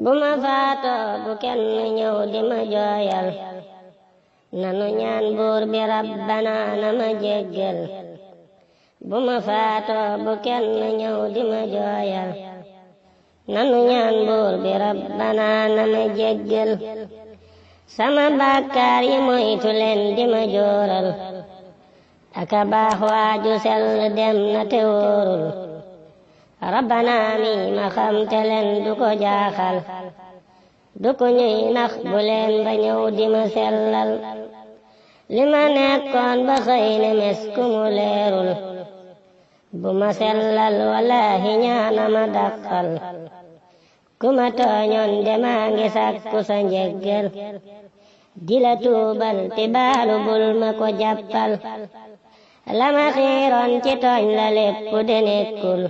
bu ma faatoo bu kenn ñëw di ma jooyal nanu ñaan buur bi rabbana na ma jéggal bu ma faatoo bu kenn ñëw di ma jooyal nanu ñaan buur bi rabbana na ma jéggal sama bàkkaar yi moytu leen di ma jooral aka baax waaju sell dem na te wóorul rabbana mi ma xam te leen du ko jaaxal du ko ñuy nax bu leen ba ñëw di ma sellal li ma nekkoon ba xëy ne mes ku mu leerul bu ma sellal walaahi ñaana ma dàqal ku ma tooñoon de maa ngi sàkku sa njéggal di la tuubal ti baalu bul ma ko jàppal la ma xiiroon ci tooñ la lépp de nekkul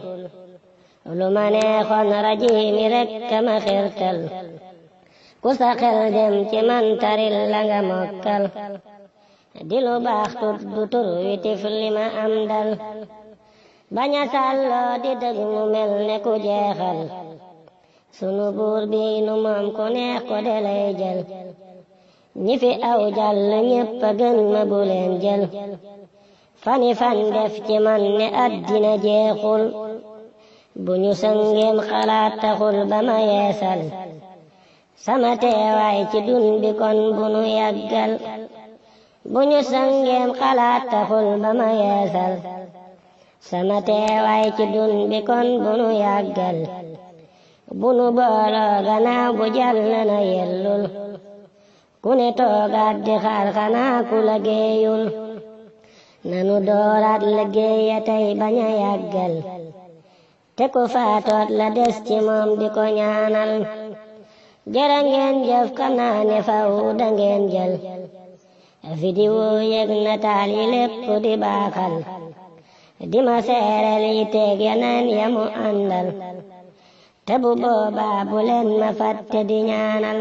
lu ma neexoon rajiimi rekk ma xirtal ku sa xel dem ci man taril la nga mokkal di lu baax tuddu tur wi tif li ma am dal baña sàlloo di dëgg mu mel ne ku jeexal sunu buur bi nu moom ku neex ko de lay jël ñi fi aw jàll ñépp a gën ma bu leen jël fani fan def ci man ne àddina jeexul bu ñu sëngeem xalaat taxul ba ma yeesal sama teewaay ci dun bi kon bu nu yàggal bu ñu sëngeem xalaat taxul ba ma yeesal sama teewaay ci dun bi kon bu nu yàggal bu nu booloo gannaaw bu jàll na yellul ku ne toogaat di xaar xanaa ku liggéeyul nanu dooraat liggéeya tey bañ a yàggal te ku faatoot la des ci moom di ko ñaanal jërë ngeen jëf xam naa ne faw da ngeen jël vidéo yeg nataal yi lépp di baaxal di ma seereel yi teeg yeneen ya mu àndal te bu boobaa bu leen ma fàtte di ñaanal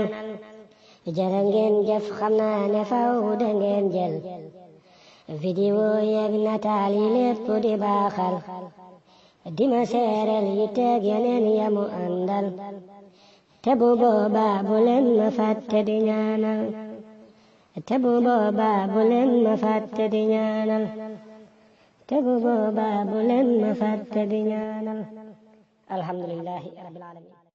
jërë ngeen jëf xam naa ne faw da ngeen jël vidéo yeg nataal yi lépp di baaxal di ma seereel yi teeg yeneen ya mu àndal te bu boobaa bu leen ma fàtte di ñaanal te bu boobaa bu leen ma fàtte di ñaanal te bu boobaa bu leen ma fàtte di ñaanal alhamdulillahi rabbil alamin